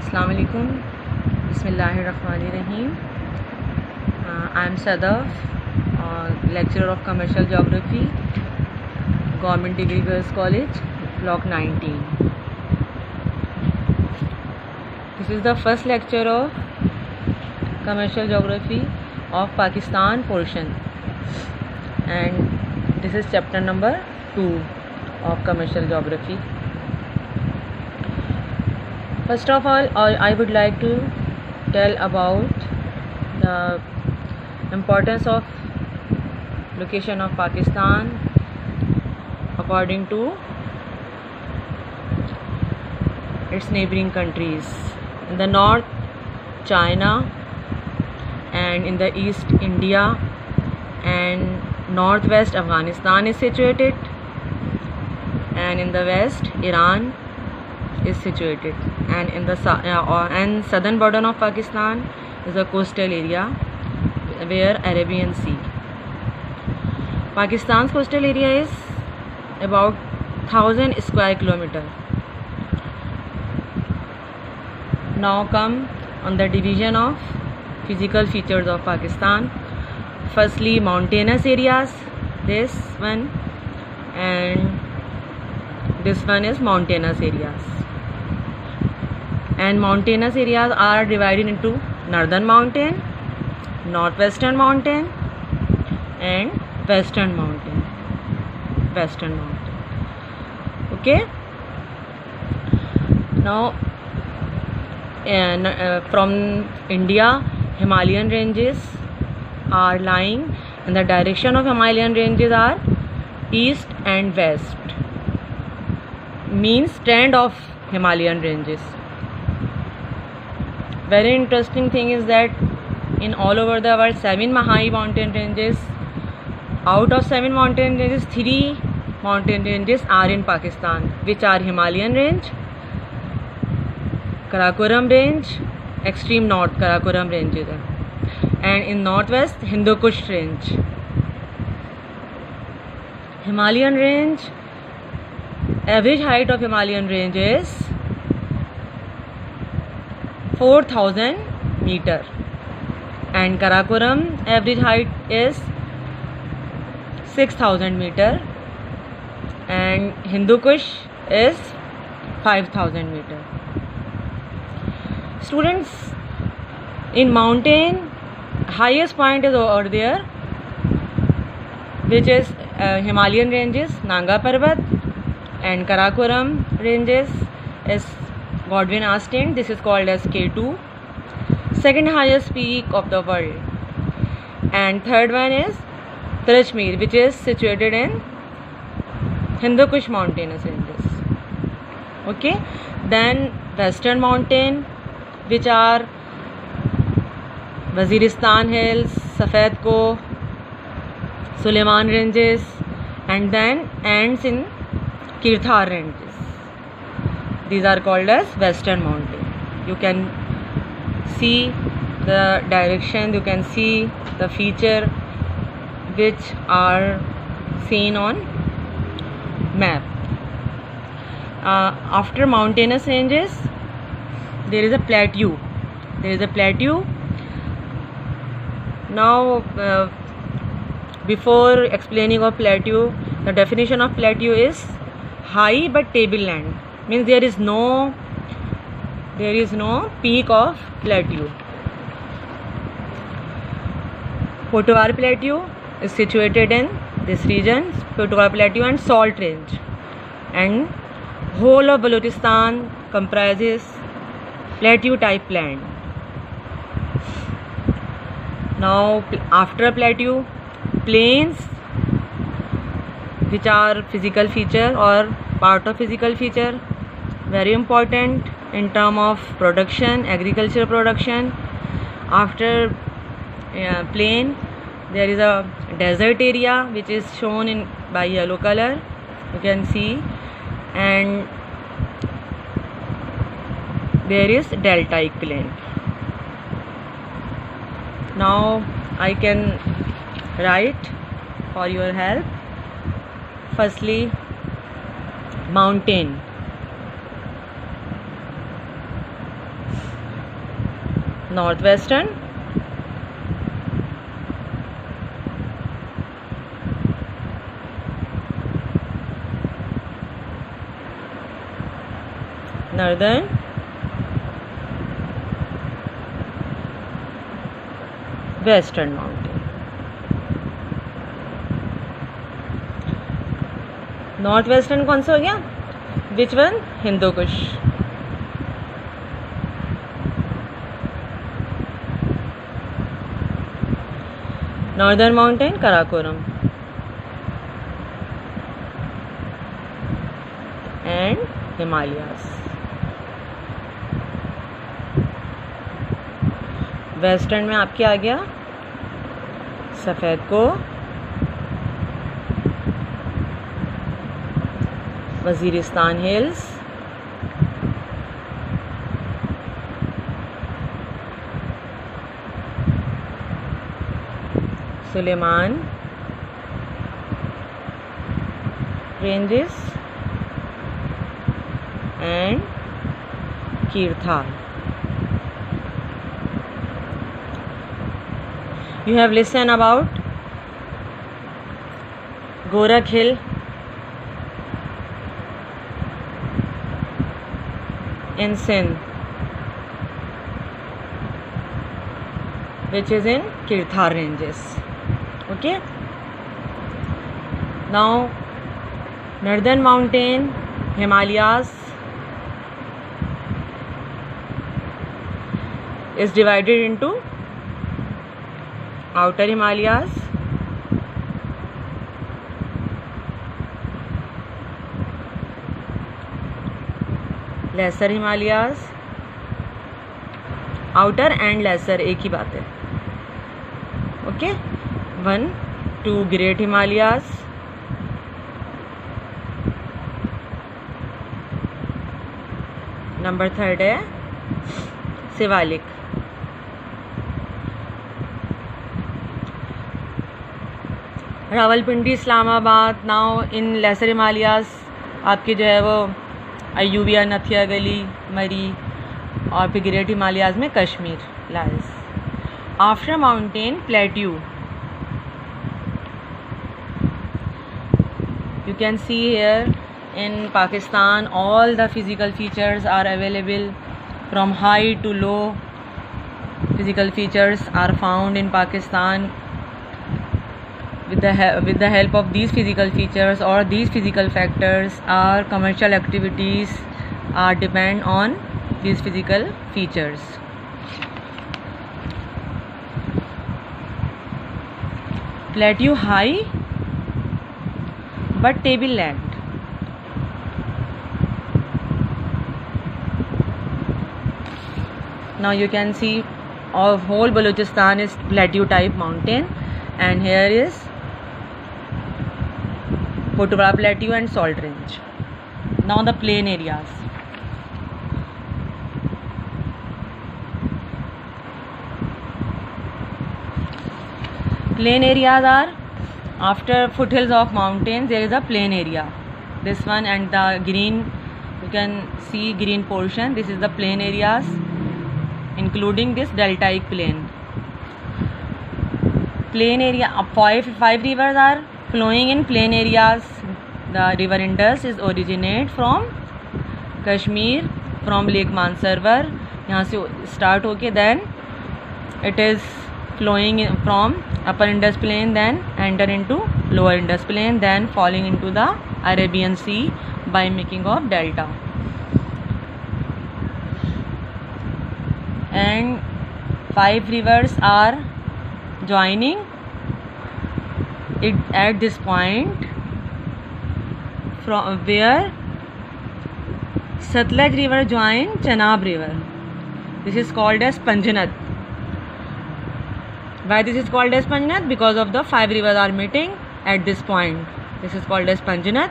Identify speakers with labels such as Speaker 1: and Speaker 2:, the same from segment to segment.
Speaker 1: Assalamu alaikum. Bismillahirrahmanirrahim. I am Sadaf, lecturer of Commercial Geography, Government Degree Girls College, Block 19. This is the first lecture of Commercial Geography of Pakistan portion, and this is chapter number 2 of Commercial Geography. First of all, I would like to tell about the importance of location of Pakistan according to its neighboring countries. In the north, China, and in the east, India, and northwest, Afghanistan is situated, and in the west, Iran is situated, and in the southern border of Pakistan is a coastal area where Arabian Sea. Pakistan's coastal area is about 1000 square kilometer. Now come on the division of physical features of Pakistan. Firstly, mountainous areas, this one, and this one is mountainous areas. And mountainous areas are divided into northern mountain, northwestern mountain, and western mountain. Okay. Now, from India, Himalayan ranges are lying, and the direction of Himalayan ranges are east and west. Means trend of Himalayan ranges. Very interesting thing is that in all over the world, 7 high mountain ranges. Out of 7 mountain ranges, 3 mountain ranges are in Pakistan, which are Himalayan range, Karakoram range, extreme north Karakoram range is there, and in northwest, Hindu Kush range. Himalayan range, average height of Himalayan range is 4000 meter, and Karakoram average height is 6000 meter, and Hindu Kush is 5000 meter. Students, in mountain, highest point is over there, which is Himalayan ranges, Nanga Parbat, and Karakoram ranges is Godwin Austen. This is called as K2, second highest peak of the world, and third one is Kashmir, which is situated in Hindu Kush mountainous ranges. Okay, then western mountain, which are Waziristan Hills, Safed Ko, Suleiman ranges, and then ends in Kirthar ranges. These are called as western mountain. You can see the direction, you can see the feature which are seen on map. After mountainous ranges, there is a plateau. Now, before explaining of plateau, the definition of plateau is high but tableland. Means there is no peak of plateau. Potwar Plateau is situated in this region, Potwar Plateau and Salt Range, and whole of Balochistan comprises plateau type land. Now, after plateau, plains, which are physical feature or part of physical feature, very important in term of production, agricultural production. After plain, there is a desert area which is shown in by yellow color, you can see, and there is deltaic plain. Now I can write for your help. Firstly, mountain. Northwestern, Northern, Western mountain. Northwestern कौन सा हो गया? Which one? Hindu Kush. Northern mountain, Karakoram. And Himalayas. Western में आपके आ गया सफ़ेद को, Waziristan hills, Sulaiman ranges and Kirthar. You have listened about Gorakh Hill, in Sindh, which is in Kirthar ranges. Okay. Now, northern mountain, Himalayas, is divided into outer Himalayas, lesser Himalayas. outer and lesser एक ही बात है. Okay. 1, 2 great Himalayas, number 3 है Shivalik. Rawalpindi, Islamabad. Now in lesser Himalayas आपके जो है वो अयूबिया, नथिया गली, मरी, और फिर ग्रेट हिमालयाज में Kashmir lies. After mountain plateau, you can see here in Pakistan all the physical features are available, from high to low. Physical features are found in Pakistan. With the help of these physical features or these physical factors, our commercial activities are depend on these physical features. Plateau high but tableland. Now you can see of whole Balochistan is plateau type mountain, and here is Potwara Plateau and Salt Range. Now the plain areas. Plain areas are after foothills of mountains there is a plain area. This one and the green, you can see green portion. This is the plain areas, including this deltaic plain. Plain area, five rivers are flowing in plain areas. The river Indus is originate from Kashmir, from Lake Mansarovar. यहाँ से start होके then it is flowing from upper Indus plain, then enter into lower Indus plain, then falling into the Arabian Sea by making of delta. And 5 rivers are joining it at this point, from where Satluj river join Chenab river. This is called as Panjnath. Why this is called as Panjnath? Because of the 5 rivers are meeting at this point. This is called as Panjnath.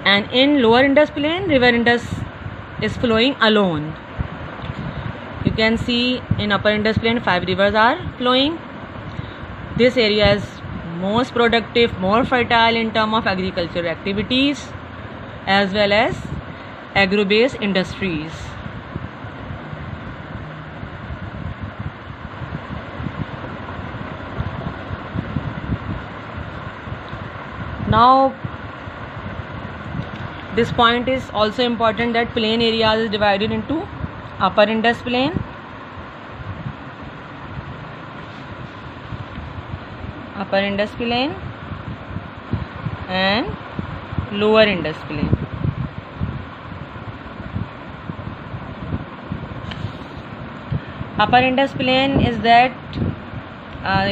Speaker 1: And in lower Indus plain, river Indus is flowing alone. You can see in upper Indus plain 5 rivers are flowing. This area is most productive, more fertile in terms of agricultural activities as well as agro-based industries. Now this point is also important, that plain area is divided into upper Indus plain, and lower Indus plain. Upper Indus plain is that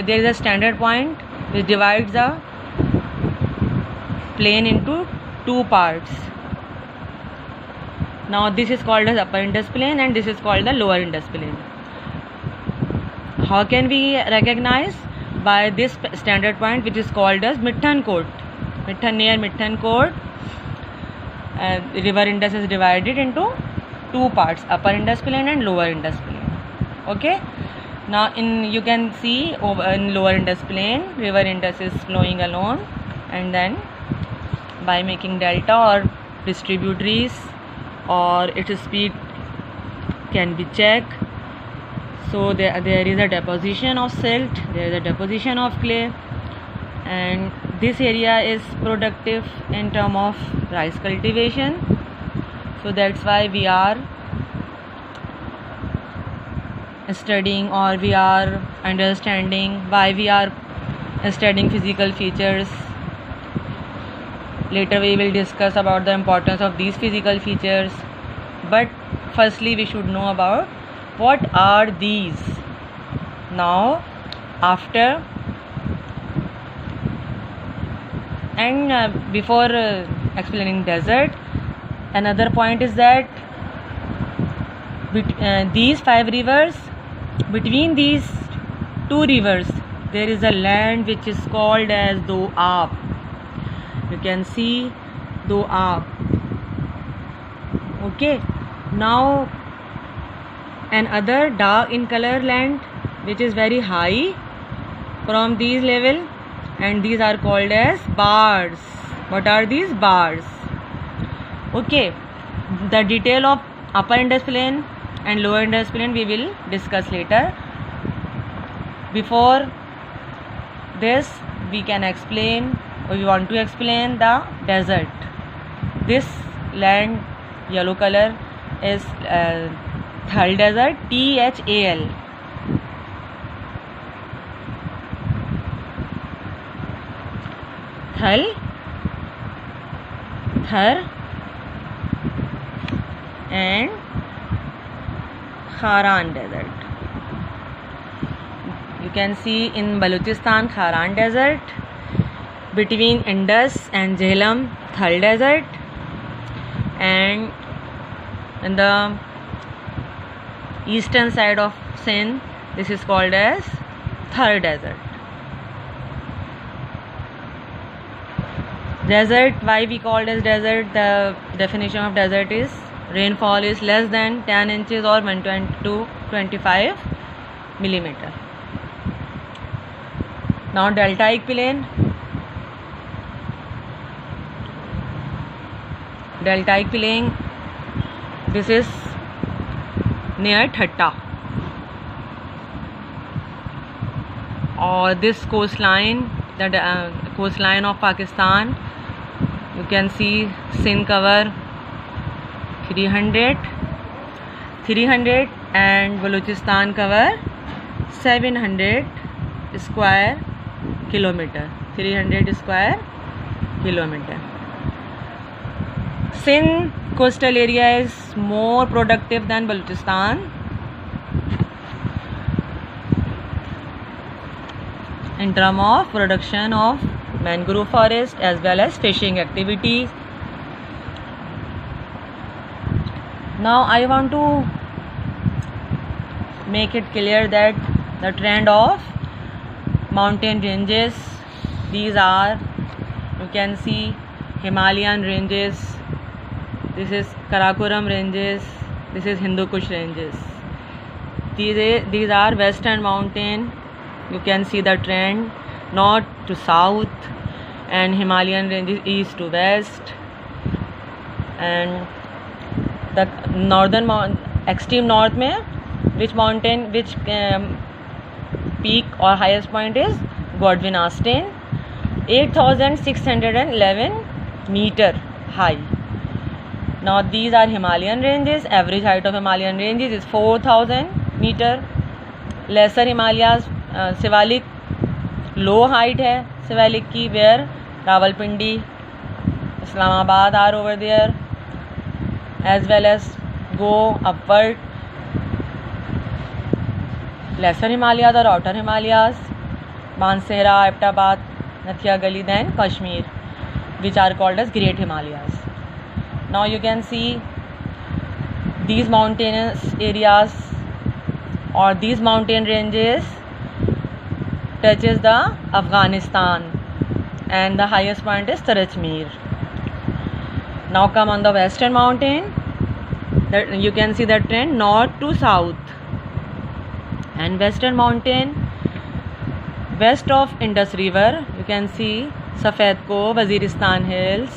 Speaker 1: there is a standard point which divides the plain into two parts. Now this is called as upper Indus plain and this is called the lower Indus plain. How can we recognize? By this standard point which is called as Mittan Kot. Near Mittan Kot, river Indus is divided into two parts, upper Indus plain and lower Indus plain. Okay. Now you can see in lower Indus plain, river Indus is flowing alone, and then by making delta or distributaries, or its speed can be checked. So there is a deposition of silt, there is a deposition of clay, and this area is productive in terms of rice cultivation. So that's why we are studying, or we are understanding why we are studying physical features. Later we will discuss about the importance of these physical features, but firstly we should know about what are these. Now after and before explaining desert, another point is that these 5 rivers, between these 2 rivers there is a land which is called as Doab. You can see Doab. Okay. Now another dark in color land which is very high from these level, and these are called as bars. What are these? Bars. Okay. The detail of upper Indus plain and lower Indus plain we will discuss later. Before this we can explain, or we want to explain the desert. This land yellow color is Thal desert, THAL. Thal, Thar and Kharan desert. You can see in Balochistan Kharan desert, between Indus and Jhelum Thal desert, and in the eastern side of Sindh this is called as Thar desert. Desert, why we called as desert? The definition of desert is rainfall is less than 10 inches or 120 to 25 millimeter. Now deltaic plain. Deltaic plain, this is near Thatta, or this coastline, the coastline of Pakistan. You can see Sindh cover 300 and Balochistan cover 700 square kilometer. 300 square kilometer. Sindh coastal area is more productive than Balochistan in terms of production of mangrove forest as well as fishing activities. Now I want to make it clear that the trend of mountain ranges, these are, you can see Himalayan ranges, this is Karakoram ranges, this is Hindu Kush ranges. These are western mountain. You can see the trend north to south, and Himalayan ranges east to west, and the northern extreme north में which mountain, peak or highest point is Godwin Austen. 8,611 meter high. Now these are Himalayan ranges. Average height of Himalayan ranges is 4,000 meter. Lesser Himalayas, Siwalik, low height है Siwalik की, where Rawalpindi, Islamabad are over there, as well as go upward. Lesser Himalayas or outer Himalayas, Mansehra, Abbottabad, Nathia Gali, then Kashmir, which are called as Great Himalayas. Now you can see these mountainous areas or these mountain ranges touches the Afghanistan, and the highest point is Tarachmir. Now come on the western mountain. That you can see the trend north to south, and western mountain west of Indus River, you can see Safed Ko, Waziristan Hills.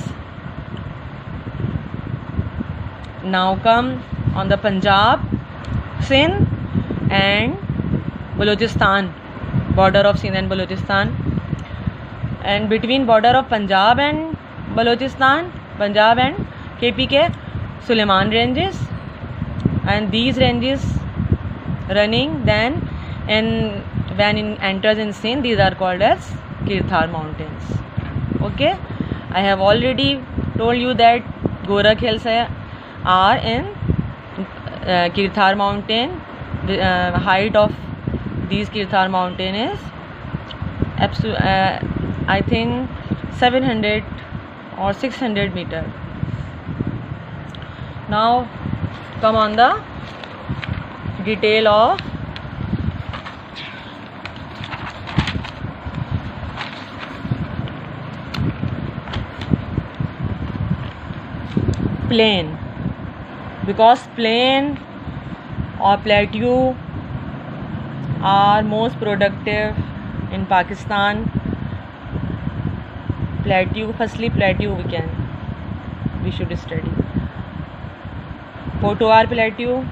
Speaker 1: Now come on the Punjab, Sindh and Balochistan, border of Sindh and Balochistan, and between border of Punjab and Balochistan, Punjab and KPK, Suleiman ranges, and these ranges running then, and when it enters in Sindh, these are called as Kirthar mountains. Okay, I have already told you that Gorakh hills are in Kirthar mountain. The height of these Kirthar mountain is I think 700 or 600 meter. Now come on the detail of plain, because plain or plateau are most productive in Pakistan. Plateau, firstly plateau we should study. Pothoar Plateau,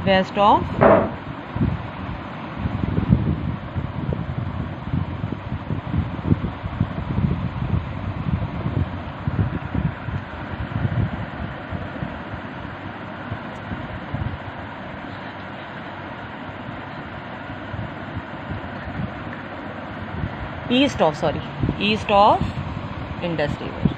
Speaker 1: west of east of Indus River.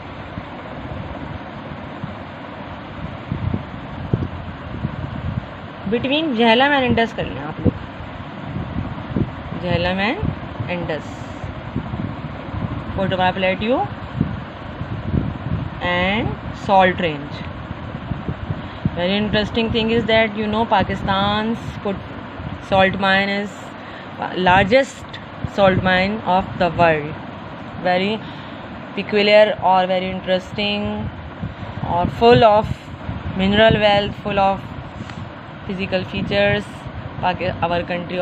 Speaker 1: Between Jhelum and Indus कर लें आप लोग, Jhelum and Indus, Pothoar Plateau and Salt Range. Very interesting thing is that Pakistan's salt mine is largest salt mine of the world. Very peculiar or very interesting or full of mineral wealth, full of physical features. Our country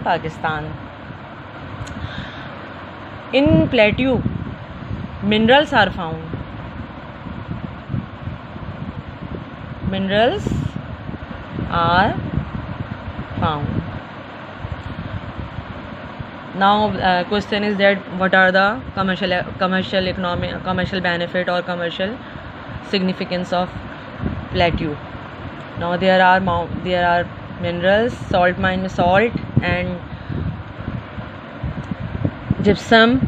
Speaker 1: Pakistan. In plateau, minerals are found. Now question is that what are the commercial benefit or commercial significance of plateau. Now there are minerals, salt mine, salt and gypsum,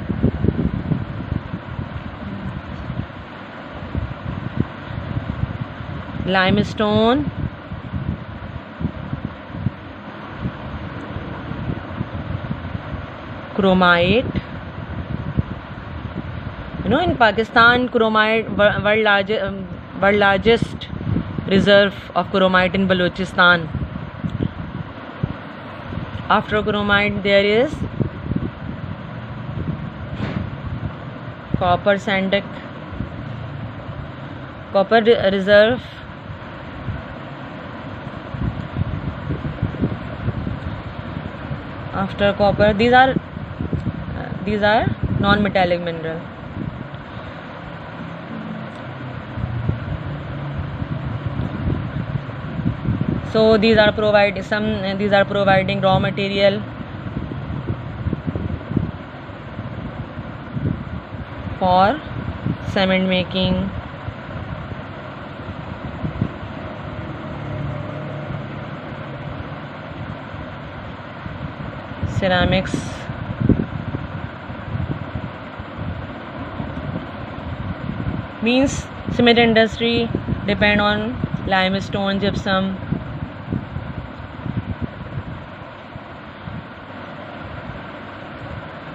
Speaker 1: limestone, chromite. In Pakistan, chromite, world largest reserve of chromite in Balochistan. After chromite, there is copper sandak, copper reserve. After copper, these are non-metallic mineral. So these are providing raw material for cement making, ceramics, means cement industry depend on limestone, gypsum.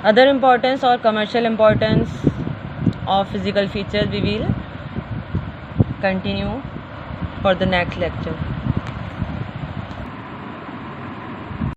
Speaker 1: Other importance or commercial importance of physical features we will continue for the next lecture.